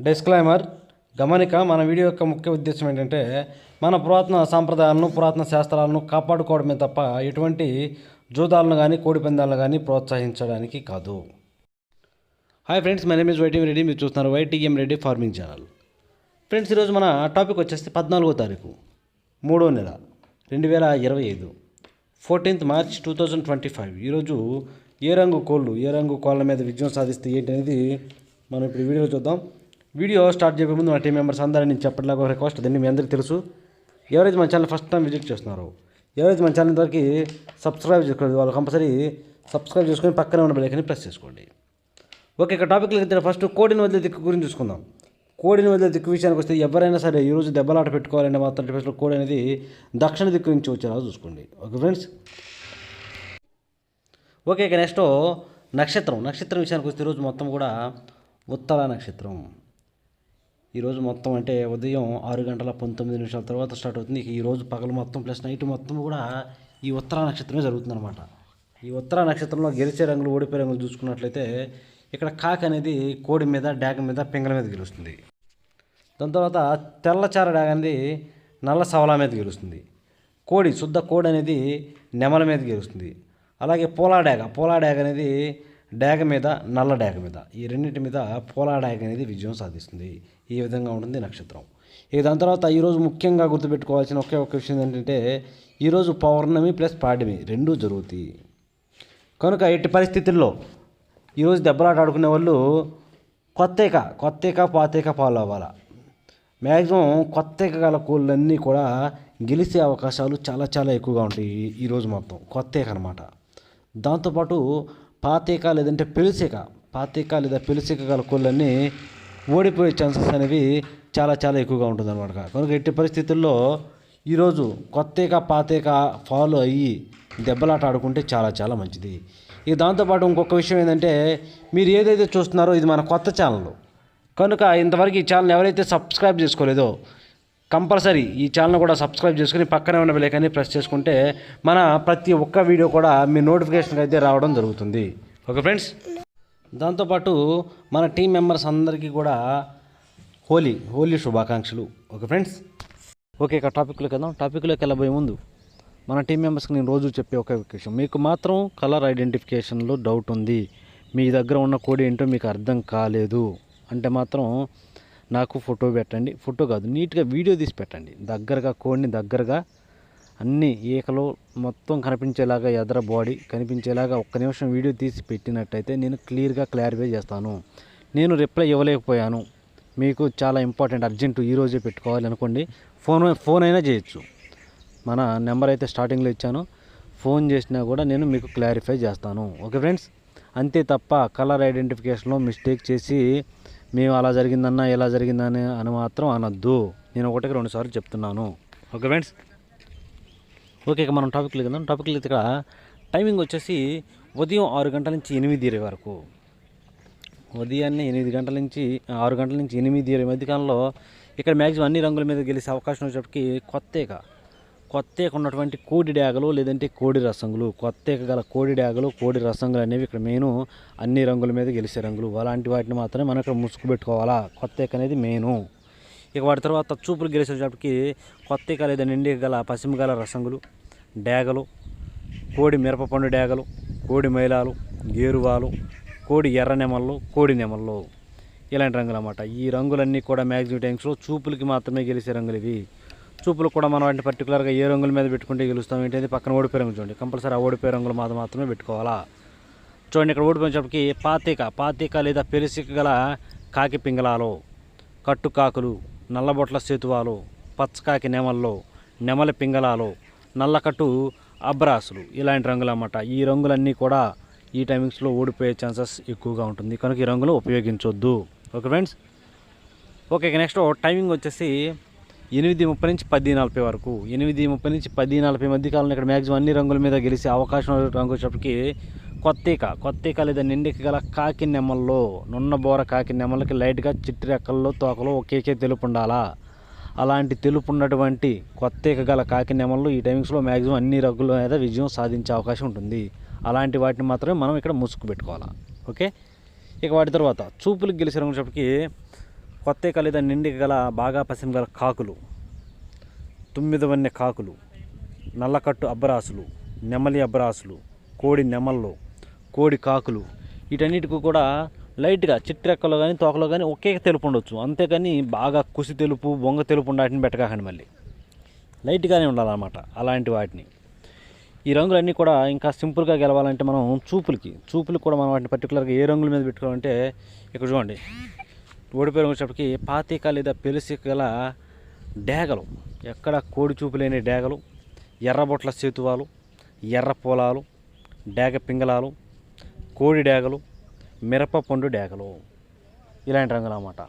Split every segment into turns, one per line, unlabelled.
Disclaimer గమనిక మన video యొక్క ముఖ్య ఉద్దేశం ఏంటంటే మన పురాతన సాంప్రదాయాలను పురాతన శాస్త్రాలను కాపాడుకోవడమే తప్ప ఎటువంటి జూదాలను కానీ కోడి పందాలను కానీ ప్రోత్సహించడానికి కాదు. Hi friends, my name is YTM Reddy. మీరు చూస్తున్నారు YTM Reddy farming channel. Friends, ఈరోజు మన టాపిక్ వచ్చేసి 14వ తారీఖు 3వ నెల 2025 14th March 2025. ఈరోజు ఏ రంగు కోళ్ళ మీద విజయం సాధిస్తే ఏంటి అనేది మనం ఇప్పుడు వీడియోలో చూద్దాం. వీడియో స్టార్ట్ చేయక ముందు మన టీం మెంబర్స్ అందరూ నేను చెప్పట్లేక ఒక రిక్వెస్ట్. అదండి, మీ అందరికీ తెలుసు. ఎవరైతే మన ఛానల్ ఫస్ట్ టైం విజిట్ చేస్తున్నారో, ఎవరైతే మన ఛానల్ ఇంతవరకు సబ్స్క్రైబ్ చేసుకోలేదు, వాళ్ళు కంపల్సరీ సబ్స్క్రైబ్ చేసుకొని పక్కనే ఉన్న బెల్ ఐకాన్ని ప్రెస్ చేసుకోండి. ఓకే, ఇక టాపిక్లోకి అయితే ఫస్ట్ కోడిని వదిలే దిక్కు గురించి చూసుకుందాం. కోడిని వదిలే దిక్కు విషయానికి వస్తే ఎవరైనా సరే ఈరోజు దెబ్బలాట పెట్టుకోవాలంటే మాత్రం ఫస్ట్ కోడి అనేది దక్షిణ దిక్కు నుంచి వచ్చేలా చూసుకోండి. Okay friends. ఓకే, ఇక నెక్స్ట్ నక్షత్రం విషయానికి వస్తే ఈరోజు మొత్తం కూడా ఉత్తర నక్షత్రం. ఈరోజు మొత్తం అంటే ఉదయం 6:19 తర్వాత స్టార్ట్ అవుతుంది. ఈరోజు పగలు మొత్తం ప్లస్ నైట్ మొత్తం కూడా ఈ ఉత్తర నక్షత్రమే జరుగుతుంది అనమాట. ఈ ఉత్తర నక్షత్రంలో గెలిచే రంగులు ఓడిపోయే రంగులు చూసుకున్నట్లయితే ఇక్కడ కాకి అనేది కోడి మీద, డాగ మీద, పింగళ మీద గెలుస్తుంది. దాని తర్వాత తెల్లచార డాగ అనేది నల్ల సవలా మీద గెలుస్తుంది. శుద్ధ కోడి అనేది నెమల మీద గెలుస్తుంది. అలాగే పోలా డాగ అనేది డాగ మీద, నల్ల డాగ మీద, ఈ రెండింటి మీద పోలా డాగ అనేది విజయం సాధిస్తుంది. ఈ విధంగా ఉంటుంది నక్షత్రం. ఇక దాని తర్వాత ఈరోజు ముఖ్యంగా గుర్తుపెట్టుకోవాల్సిన ఒకే ఒక విషయం ఏంటంటే ఈరోజు పౌర్ణమి ప్లస్ పాడ్యమి రెండూ జరుగుతాయి. కనుక ఎట్టి పరిస్థితుల్లో ఈరోజు దెబ్బలాట ఆడుకునే వాళ్ళు కొత్తేక పాతేక ఫాలో అవ్వాలి. మ్యాక్సిమం కొత్తేక గల కోళ్ళన్నీ కూడా గెలిచే అవకాశాలు చాలా చాలా ఎక్కువగా ఉంటాయి ఈరోజు మొత్తం కొత్తేక అనమాట. దాంతోపాటు పాతేక లేదా పెలిసేక గల కోళ్ళన్నీ ఓడిపోయే ఛాన్సెస్ అనేవి చాలా చాలా ఎక్కువగా ఉంటుంది అనమాట. కనుక ఎట్టి పరిస్థితుల్లో ఈరోజు కొత్తేక పాతేక ఫాలో అయ్యి దెబ్బలాట ఆడుకుంటే చాలా చాలా మంచిది. ఇక దాంతోపాటు ఇంకొక విషయం ఏంటంటే మీరు ఏదైతే చూస్తున్నారో ఇది మన కొత్త ఛానల్. కనుక ఇంతవరకు ఈ ఛానల్ ఎవరైతే సబ్స్క్రైబ్ చేసుకోలేదో కంపల్సరీ ఈ ఛానల్ కూడా సబ్స్క్రైబ్ చేసుకుని పక్కనే ఉన్న బెల్ ఐకాన్ని ప్రెస్ చేసుకుంటే మన ప్రతి ఒక్క వీడియో కూడా మీ నోటిఫికేషన్కి అయితే రావడం జరుగుతుంది. Okay friends. దాంతోపాటు మన టీం మెంబర్స్ అందరికీ కూడా హోలీ శుభాకాంక్షలు. Okay friends. ఓకే, ఇక టాపిక్లోకి వెళ్ళబోయే ముందు మన టీం మెంబర్స్కి నేను రోజు చెప్పే ఒక విషయం, మీకు మాత్రం కలర్ ఐడెంటిఫికేషన్లో డౌట్ ఉంది, మీ దగ్గర ఉన్న కోడి ఏంటో మీకు అర్థం కాలేదు అంటే మాత్రం నాకు ఫోటో పెట్టండి. ఫోటో కాదు, నీట్గా వీడియో తీసి పెట్టండి. కోడిని దగ్గరగా అన్ని ఈకలు మొత్తం కనిపించేలాగా, ఎదర బాడీ కనిపించేలాగా ఒక్క నిమిషం వీడియో తీసి పెట్టినట్టయితే నేను క్లియర్గా క్లారిఫై చేస్తాను. నేను రిప్లై ఇవ్వలేకపోయాను, మీకు చాలా ఇంపార్టెంట్ అర్జెంటు ఈరోజే పెట్టుకోవాలి అనుకోండి, ఫోన్ అయినా చేయొచ్చు. మన నెంబర్ అయితే స్టార్టింగ్లో ఇచ్చాను, ఫోన్ చేసినా కూడా నేను మీకు క్లారిఫై చేస్తాను. Okay friends. అంతే తప్ప కలర్ ఐడెంటిఫికేషన్లో మిస్టేక్ చేసి మేము అలా జరిగిందన్నా ఇలా జరిగిందని అని మాత్రం అనొద్దు. నేను 1-2 సార్లు చెప్తున్నాను. Okay friends. ఓకే, ఇక మనం టాపిక్లో ఇక్కడ టైమింగ్ వచ్చేసి ఉదయం 6 గంటల నుంచి 8:20 వరకు. ఉదయాన్నే 6 గంటల నుంచి 8:20 మధ్యకాలంలో ఇక్కడ మ్యాక్సిమం అన్ని రంగుల మీద గెలిచే అవకాశం వచ్చేటప్పటికి కొత్తేక ఉన్నటువంటి కోడి డాగలు లేదంటే కోడి రసంగులు, కొత్తేక గల కోడి డాగలు, కోడి రసంగులు అనేవి ఇక్కడ మెయిన్ అన్ని రంగుల మీద గెలిచే రంగులు. అలాంటి వాటిని మాత్రమే మనం ఇక్కడ ముసుగు పెట్టుకోవాలా. కొత్తేక అనేది మెయిను. ఇక వాటి తర్వాత చూపులు గెలిచేటప్పటికి కొత్తేక లేదా నిండి గల పశ్చిమ గల రసంగులు, డాగలు, కోడి మిరపపండు డాగలు, కోడి మైలాలు, గేరువాలు, కోడి ఎర్ర నెమళ్ళు, కోడి నెమళ్ళు, ఇలాంటి రంగులు అన్నమాట. ఈ రంగులన్నీ కూడా మ్యాక్సిమం టైమ్స్లో చూపులకి మాత్రమే గెలిచే రంగులు ఇవి. చూపులు కూడా మనం వాటిని పర్టికులర్గా ఏ రంగుల మీద పెట్టుకుంటే గెలుస్తాం ఏంటంటే పక్కన ఓడిపోయే రంగులు చూడండి, కంపల్సరీ ఆ ఓడిపోయే రంగులు మాత్రమే పెట్టుకోవాలా. చూడండి, ఇక్కడ ఓడిపోయినప్పటికీ పాతేక లేదా పెరిసిక గల కాకి పింగళాలు, కట్టుకాకులు, నల్లబొట్ల సేతువాలు, పచ్చకాకి నెమల్లో, నెమలి పింగళాలు, నల్లకట్టు అబ్రాసులు, ఇలాంటి రంగులు అన్నమాట. ఈ రంగులన్నీ కూడా ఈ టైమింగ్స్లో ఓడిపోయే ఛాన్సెస్ ఎక్కువగా ఉంటుంది. కనుక ఈ రంగులు ఉపయోగించొద్దు. Okay friends. Okay, next timing వచ్చేసి 8:30 నుంచి 10:40 వరకు. 8:30 నుంచి 10:40 మధ్య కాలంలో ఇక్కడ మ్యాక్సిమం అన్ని రంగుల మీద గెలిచే అవకాశం రంగు వచ్చేటప్పటికి కొత్తేక లేదా నిండిక గల కాకి నెమల్లో, నున్నబోర కాకి నెమలకి లైట్గా చిట్టి రెక్కల్లో తోకలో ఒకేకే తెలుపు ఉండాలా. అలాంటి తెలుపు ఉన్నటువంటి కొత్తేక గల కాకి నెమళ్ళు ఈ టైమింగ్స్లో మ్యాక్సిమం అన్ని రంగుల మీద విజయం సాధించే అవకాశం ఉంటుంది. అలాంటి వాటిని మాత్రమే మనం ఇక్కడ ముసుగు పెట్టుకోవాలా. ఓకే. ఇక వాటి తర్వాత చూపులకు గెలిచే రంగు వచ్చేటప్పటికి కొత్త లేదా నిండి గల బాగా పసిమి గల కాకులు, తుమ్మిదవన్నె కాకులు, నల్లకట్టు అబ్బరాసులు, నెమలి అబ్బరాసులు, కోడి నెమళ్ళు, కోడి కాకులు, వీటన్నిటికి కూడా లైట్గా చిట్రెక్కలో కానీ తోకలో కానీ ఒకే తెలుపు ఉండొచ్చు. అంతేకాని బాగా కుసి తెలుపు బొంగ తెలుపు వాటిని పెట్టకాకండి. మళ్ళీ లైట్గానే ఉండాలన్నమాట అలాంటి వాటిని. ఈ రంగులన్నీ కూడా ఇంకా సింపుల్గా గెలవాలంటే మనం చూపులకి కూడా మనం వాటిని పర్టికులర్గా ఏ రంగుల మీద పెట్టుకోవాలంటే ఇక్కడ చూడండి, ఓడిపోయి వచ్చేటప్పటికి పాతిక లేదా పెలుసిక గల డేగలు, ఎక్కడ కోడి చూపు లేని డేగలు, ఎర్రబొట్ల సేతువాలు, ఎర్ర పొలాలు, డేగ పింగళాలు, కోడి డేగలు, మిరప పండు డేగలు, ఇలాంటి రంగులు అన్నమాట.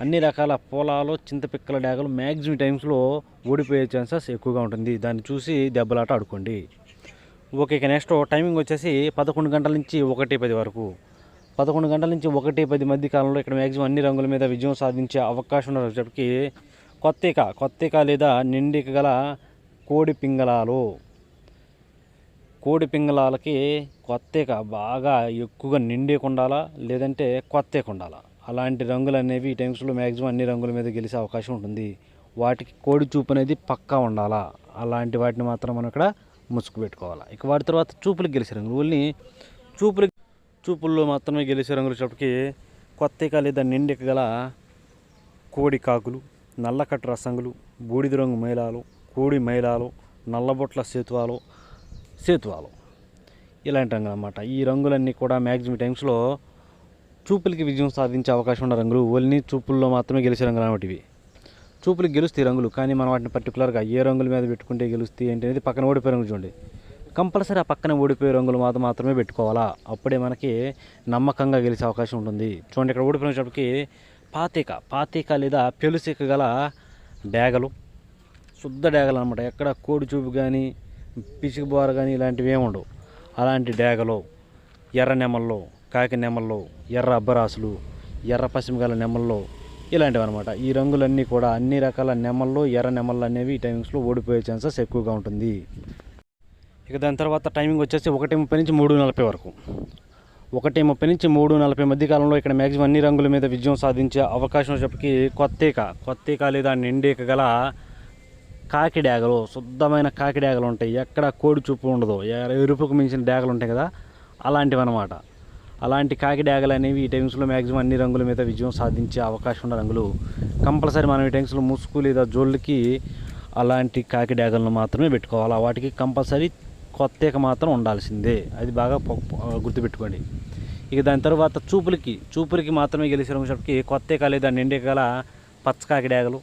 అన్ని రకాల పొలాలు చింతపిక్కల డేగలు మ్యాక్సిమం టైమ్స్లో ఓడిపోయే ఛాన్సెస్ ఎక్కువగా ఉంటుంది. దాన్ని చూసి దెబ్బలాట ఆడుకోండి. ఓకే, ఇక నెక్స్ట్ టైమింగ్ వచ్చేసి 11 గంటల నుంచి 1:10 వరకు. 11 గంటల నుంచి 1:10 మధ్య కాలంలో ఇక్కడ మ్యాక్సిమం అన్ని రంగుల మీద విజయం సాధించే అవకాశం ఉన్నప్పటికీ కొత్తిక లేదా నిండిక గల కోడి పింగళాలకి కొత్తిక బాగా ఎక్కువగా నిండిక ఉండాలా, లేదంటే కొత్తిక ఉండాలా. అలాంటి రంగులు అనేవి ఈ టైమ్స్లో మ్యాక్సిమం అన్ని రంగుల మీద గెలిచే అవకాశం ఉంటుంది. వాటికి కోడి చూపు అనేది పక్కా ఉండాలా. అలాంటి వాటిని మాత్రం మనం ఇక్కడ ముసుగు పెట్టుకోవాలి. ఇక వాటి తర్వాత చూపులకు గెలిచే రంగులు, ఓన్లీ చూపుల్లో మాత్రమే గెలిచే రంగులు వచ్చేటప్పటికి కొత్తిక లేదా నిండిక గల కోడి కాకులు, నల్లకట్టు రసంగులు, బూడిద రంగు మైలాలు, కోడి మైలాలు, నల్లబొట్ల సేతువాలు, ఇలాంటి రంగులు అన్నమాట. ఈ రంగులన్నీ కూడా మ్యాక్సిమం టైమ్స్లో చూపులకి విజయం సాధించే అవకాశం ఉన్న రంగులు. ఓన్లీ చూపుల్లో మాత్రమే గెలిచే రంగులు అన్నమాట ఇవి. చూపులకి గెలుస్తాయి రంగులు, కానీ మనం వాటిని పర్టికులర్గా ఏ రంగుల మీద పెట్టుకుంటే గెలుస్తాయి ఏంటనేది పక్కన ఓడిపోయే రంగులు చూడండి. కంపల్సరీ ఆ పక్కన ఓడిపోయే రంగులు మాత్రమే పెట్టుకోవాలా. అప్పుడే మనకి నమ్మకంగా గెలిచే అవకాశం ఉంటుంది. చూడండి, ఇక్కడ ఓడిపోయినప్పటికీ పాతిక లేదా పెలుసిక గల డేగలు, శుద్ధ డేగలు అనమాట. ఎక్కడ కోడి చూపు కానీ పిసికి బోర కానీ ఇలాంటివి ఏమి ఉండవు. అలాంటి డేగలు, ఎర్ర నెమళ్ళు, కాకి నెమళ్ళు, ఎర్ర అబ్బరాసులు, ఎర్ర పసిమి గల నెమళ్ళు, ఇలాంటివి అనమాట. ఈ రంగులన్నీ కూడా అన్ని రకాల నెమళ్ళు, ఎర్ర నెమళ్ళు అనేవి ఈ టైమింగ్స్లో ఓడిపోయే ఛాన్సెస్ ఎక్కువగా ఉంటుంది. ఇక దాని తర్వాత టైమింగ్ వచ్చేసి 1:30 నుంచి 3:40 వరకు. 1:30 నుంచి 3:40 మధ్య కాలంలో ఇక్కడ మ్యాక్సిమం అన్ని రంగుల మీద విజయం సాధించే అవకాశం వచ్చేప్పటికి కొత్తిక లేదా నిండిక గల కాకి డేగలు, శుద్ధమైన కాకి డేగలు ఉంటాయి. ఎక్కడ కోడి చూపు ఉండదు, ఎరుపుకు మించిన డేగలు ఉంటాయి కదా, అలాంటివి అనమాట. అలాంటి కాకి డేగలు అనేవి ఈ టైమ్స్లో మ్యాక్సిమం అన్ని రంగుల మీద విజయం సాధించే అవకాశం ఉన్న రంగులు. కంపల్సరీ మనం ఈ టైమ్స్లో ముసుగు లేదా జోళ్ళకి అలాంటి కాకి డేగలను మాత్రమే పెట్టుకోవాలి. వాటికి కంపల్సరీ కొత్తిక మాత్రం ఉండాల్సిందే, అది బాగా గుర్తుపెట్టుకోండి. ఇక దాని తర్వాత చూపులకి మాత్రమే గెలిచే రంగుకి కొత్తిక లేదా నిండిక గల పచ్చకాకి డేగలు,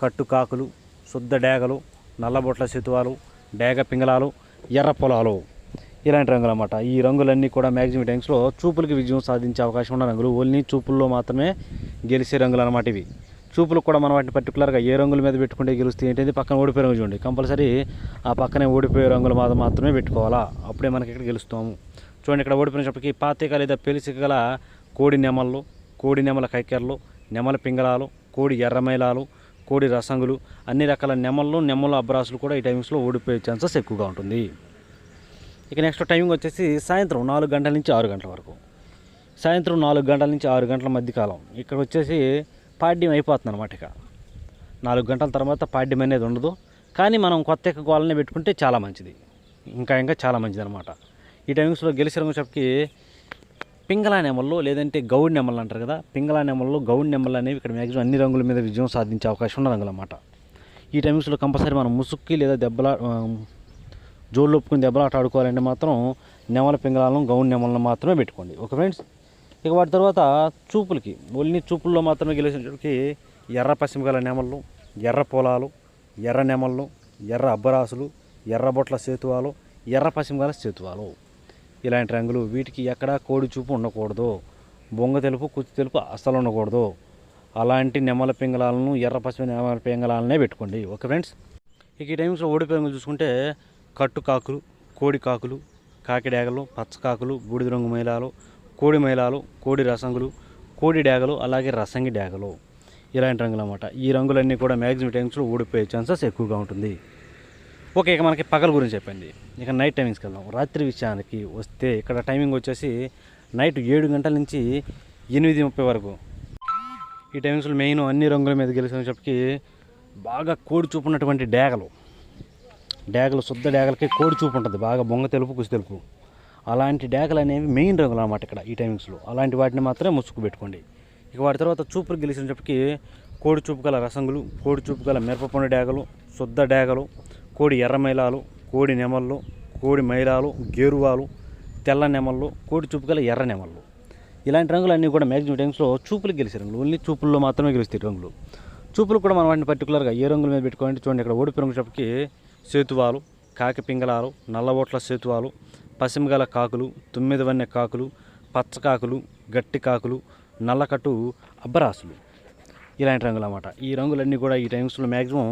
కట్టు కాకులు, శుద్ధ డేగలు, నల్లబొట్ల సేతువాలు, డేగ పింగళాలు, ఎర్ర పొలాలు, ఇలాంటి రంగులు అన్నమాట. ఈ రంగులన్నీ కూడా మ్యాక్సిమం టైమ్స్లో చూపులకి విజయం సాధించే అవకాశం ఉన్న రంగులు. ఓన్లీ చూపుల్లో మాత్రమే గెలిచే రంగులు అన్నమాట ఇవి. చూపులకు కూడా మనం వాటిని పర్టికులర్గా ఏ రంగుల మీద పెట్టుకుంటే గెలుస్తాయి ఏంటంటే పక్కన ఓడిపోయే రంగు చూడండి. కంపల్సరీ ఆ పక్కనే ఓడిపోయే రంగుల మీద మాత్రమే పెట్టుకోవాలా. అప్పుడే మనకి ఇక్కడ గెలుస్తాము. చూడండి, ఇక్కడ ఓడిపోయినప్పటికీ పాతిక లేదా పెలుసిక గల కోడి నెమళ్ళు, కోడి నెమల కైకెర్లు, నెమల పింగళాలు, కోడి ఎర్రమైలాలు, కోడి రసంగులు, అన్ని రకాల నెమల అబ్రాసులు కూడా ఈ టైమ్స్లో ఓడిపోయే ఛాన్సెస్ ఎక్కువగా ఉంటుంది. ఇక నెక్స్ట్ టైమింగ్ వచ్చేసి సాయంత్రం 4 గంటల నుంచి 6 గంటల వరకు. సాయంత్రం 4 గంటల నుంచి 6 గంటల మధ్య కాలం ఇక్కడ వచ్చేసి పాడ్యం అయిపోతుంది అనమాట. ఇక 4 గంటల తర్వాత పాడ్యం అనేది ఉండదు, కానీ మనం కొత్త గోళ్ళని పెట్టుకుంటే చాలా మంచిది, ఇంకా చాలా మంచిది అనమాట. ఈ టైమింగ్స్లో గెలిచే రంగు చెప్పి పింగళా నెమళ్ళు లేదంటే గౌడ్ నెమళ్ళు అంటారు కదా, పింగళా నెమళ్ళు, గౌడ్ నెమళ్ళు అనేవి ఇక్కడ మ్యాక్సిమం అన్ని రంగుల మీద విజయం సాధించే అవకాశం ఉన్న రంగులు అన్నమాట. ఈ టైమింగ్స్లో కంపల్సరీ మనం ముసుక్కి లేదా జోళ్ళు ఒప్పుకుని దెబ్బలాట ఆడుకోవాలంటే మాత్రం నెమల పింగళాలను, గౌడ్ నెమలను మాత్రమే పెట్టుకోండి. Okay friends. ఇక వాటి తర్వాత చూపులకి ఓన్లీ చూపుల్లో మాత్రమే గెలిచేటికి ఎర్ర పశ్చిమ గల నెమళ్ళు, ఎర్ర పొలాలు, ఎర్ర నెమళ్ళు, ఎర్ర అబ్బరాసులు, ఎర్రబొట్ల సేతువాలు, ఎర్ర పశ్చిమ గల సేతువాలు, ఇలాంటి రంగులు. వీటికి ఎక్కడా కోడి చూపు ఉండకూడదు, బొంగ తెలుపు, కుచ్చి తెలుపు అస్సలు ఉండకూడదు. అలాంటి నెమల పింగళాలను, ఎర్ర పశ్చిమ నెమల పింగళాలనే పెట్టుకోండి. Okay friends. ఇక ఈ టైమ్స్లో ఓడిపోయి చూసుకుంటే కట్టు కాకులు, కోడి కాకులు, కాకి డేగలు, పచ్చకాకులు, బూడిద రంగు మైలాలు, కోడి మైలాలు, కోడి రసంగులు, కోడి డేగలు, అలాగే రసంగి డేగలు, ఇలాంటి రంగులు అన్నమాట. ఈ రంగులన్నీ కూడా మ్యాక్సిమం టైమ్స్లో ఓడిపోయే ఛాన్సెస్ ఎక్కువగా ఉంటుంది. ఓకే, ఇక మనకి పగల గురించి చెప్పండి. ఇక నైట్ టైమింగ్స్కి వెళ్దాం. రాత్రి విషయానికి వస్తే ఇక్కడ టైమింగ్ వచ్చేసి నైట్ 7 గంటల నుంచి 8:30 వరకు. ఈ టైమింగ్స్లో మెయిన్ అన్ని రంగుల మీద గెలిచినప్పటికీ బాగా కోడి చూపు ఉన్నటువంటి డేగలు శుద్ధ డేగలకి కోడి చూపు ఉంటుంది, బాగా బొంగ తెలుపు కుసి తెలుపు. అలాంటి డేగలు అనేవి మెయిన్ రంగులు అన్నమాట ఇక్కడ ఈ టైమింగ్స్లో. అలాంటి వాటిని మాత్రమే ముసుగు పెట్టుకోండి. ఇక వాటి తర్వాత చూపులు గెలిచినప్పటికీ కోడి చూపు గల రసంగులు, కోడి చూపు గల మిరపపండు డేగలు, శుద్ధ డేగలు, కోడి ఎర్ర మైలాలు, కోడి నెమళ్ళు, కోడి మైలాలు, గేరువాలు, తెల్ల నెమళ్ళు, కోడి చూపు గల ఎర్ర నెమళ్ళు. ఇలాంటి రంగులన్నీ కూడా మ్యాక్సిమం టైమ్స్లో చూపులకు గెలిచే రంగులు. ఓన్లీ చూపుల్లో మాత్రమే గెలుస్తాయి రంగులు. చూపులు కూడా మనం వాటిని పర్టికులర్గా ఏ రంగుల మీద పెట్టుకోవాలంటే చూడండి, ఇక్కడ ఓడిపి రంగు చెప్పకి సేతువాలు, కాకి పింగళాలు, నల్లబోట్ల సేతువాలు, పసిమిగల కాకులు, తొమ్మిది వన్నె కాకులు, పచ్చ కాకులు, గట్టి కాకులు, నల్లకట్టు అబ్బరాసులు. ఇలాంటి రంగులు అన్నమాట. ఈ రంగులన్నీ కూడా ఈ టైమ్స్లో మ్యాక్సిమం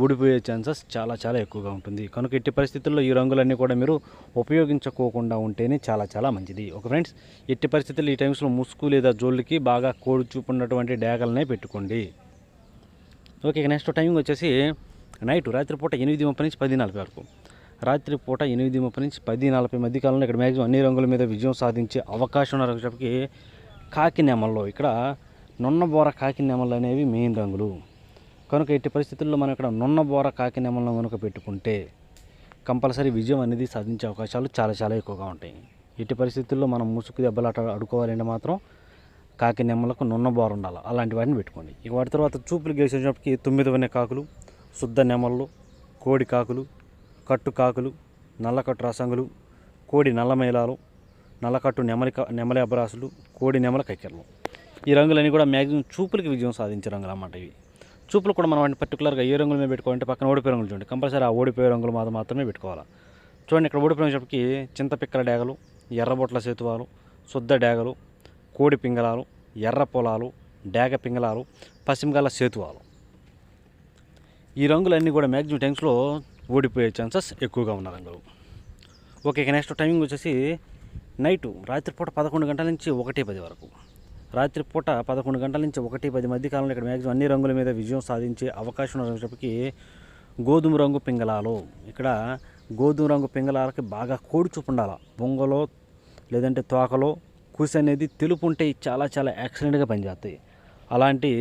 ఊడిపోయే ఛాన్సెస్ చాలా చాలా ఎక్కువగా ఉంటుంది. కనుక ఎట్టి పరిస్థితుల్లో ఈ రంగులన్నీ కూడా మీరు ఉపయోగించుకోకుండా ఉంటేనే చాలా చాలా మంచిది. ఒక ఫ్రెండ్స్, ఎట్టి పరిస్థితుల్లో ఈ టైమ్స్లో ముసుగు లేదా జోళ్ళకి బాగా కోడి చూపు ఉన్నటువంటి డేగలనే పెట్టుకోండి. ఓకే, నెక్స్ట్ టైమింగ్ వచ్చేసి నైట్ రాత్రిపూట 8:30 నుంచి 10:40 వరకు. రాత్రిపూట 8:30 నుంచి 10:40 మధ్య కాలంలో ఇక్కడ మ్యాక్సిమం అన్ని రంగుల మీద విజయం సాధించే అవకాశం ఉన్న రంగుకి కాకి నెమల్లో, ఇక్కడ నున్నబోర కాకి నెమళ్ళు అనేవి మెయిన్ రంగులు. కనుక ఎట్టి పరిస్థితుల్లో మనం ఇక్కడ నున్నబోర కాకి నెమలను కనుక పెట్టుకుంటే కంపల్సరీ విజయం అనేది సాధించే అవకాశాలు చాలా చాలా ఎక్కువగా ఉంటాయి. ఎట్టి పరిస్థితుల్లో మనం ముసుగు దెబ్బలాట ఆడుకోవాలంటే మాత్రం కాకి నెమ్మలకు నున్నబోర ఉండాలి. అలాంటి వాటిని పెట్టుకోండి. ఇక వాటి తర్వాత చూపులు గెలిచేటప్పటికి 9 వన్నె కాకులు, శుద్ధ నెమళ్ళు, కోడి కాకులు, కట్టు కాకులు, నల్లకట్టు రసంగులు, కోడి నల్ల మైలాలు, నల్లకట్టు నెమలి అబ్బరాసులు, కోడి నెమల కక్కెరలు. ఈ రంగులన్నీ కూడా మ్యాక్సిమం చూపులకి విజయం సాధించే రంగులు అన్నమాట. ఇవి చూపులు కూడా మనం వాటిని పర్టికులర్గా ఏ రంగుల మీద పెట్టుకోవాలంటే పక్కన ఓడిపోయే రంగులు చూడండి, కంపల్సరీ ఆ ఓడిపోయే రంగులు మాత్రమే పెట్టుకోవాలి. చూడండి, ఇక్కడ ఓడిపోయిన చెప్పకి చింతపిక్కల డేగలు, ఎర్రబొట్ల సేతువాలు, శుద్ధ డేగలు, కోడి పింగళాలు, ఎర్ర పొలాలు, డేగ పింగళాలు, పశ్చిమగల సేతువాలు. ఈ రంగులన్నీ కూడా మ్యాక్సిమం టైమ్స్లో ఓడిపోయే ఛాన్సెస్ ఎక్కువగా ఉన్న రంగులు. ఓకే, నెక్స్ట్ టైమింగ్ వచ్చేసి నైటు రాత్రిపూట 11 గంటల నుంచి 1:10 వరకు. రాత్రిపూట 11 గంటల నుంచి 1:10 మధ్య కాలంలో ఇక్కడ మ్యాక్సిమం అన్ని రంగుల మీద విజయం సాధించే అవకాశం ఉన్నప్పటికీ గోధుమ రంగు పింగళాలు. ఇక్కడ గోధుమ రంగు పింగళాలకి బాగా కోడి చూపు ఉండాలి. బొంగలో లేదంటే తోకలో కూసి అనేది తెలుపు ఉంటే చాలా చాలా యాక్సిడెంట్గా పనిచేస్తాయి. అలాంటి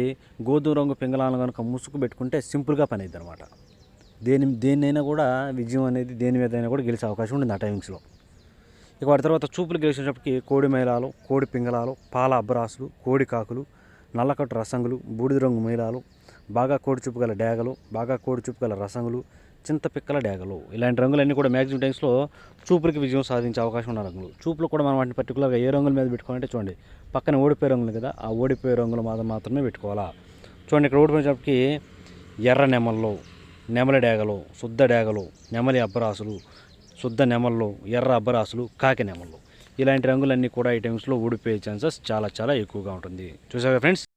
గోధుమ రంగు పింగళాలను కనుక ముసుగు పెట్టుకుంటే సింపుల్గా పని అవుతుంది అనమాట. దేన్నైనా కూడా విజయం అనేది దేని మీదైనా కూడా గెలిచే అవకాశం ఉంటుంది ఆ టైమింగ్స్లో. ఇక వాటి తర్వాత చూపులు గెలిచేటప్పటికి కోడి మైలాలు, కోడి పింగళాలు, పాల అబ్బరాసులు, కోడి కాకులు, నల్లకట్టు రసంగులు, బూడిద రంగు మైలాలు, బాగా కోడి చూపు గల డేగలు, బాగా కోడి చూపు గల రసంగులు, చింతపిక్కల డేగలు. ఇలాంటి రంగులన్నీ కూడా మ్యాక్సిమం టైమ్స్లో చూపులకి విజయం సాధించే అవకాశం ఉన్న రంగులు. చూపులు కూడా మనం వాటిని పర్టికులర్గా ఏ రంగుల మీద పెట్టుకోవాలంటే చూడండి, పక్కన ఓడిపోయే రంగులు కదా, ఆ ఓడిపోయే రంగులు మాత్రమే పెట్టుకోవాలా. చూడండి, ఇక్కడ ఓడిపోయినప్పటికీ ఎర్ర నెమళ్ళు, నెమలి డేగలు, శుద్ధ డేగలు, నెమలి అబ్బరాసులు, శుద్ధ నెమళ్ళు, ఎర్ర అబ్బరాసులు, కాకి నెమళ్ళు. ఇలాంటి రంగులన్నీ కూడా ఈ టైమ్స్లో ఓడిపోయే ఛాన్సెస్ చాలా చాలా ఎక్కువగా ఉంటుంది. చూసారా ఫ్రెండ్స్?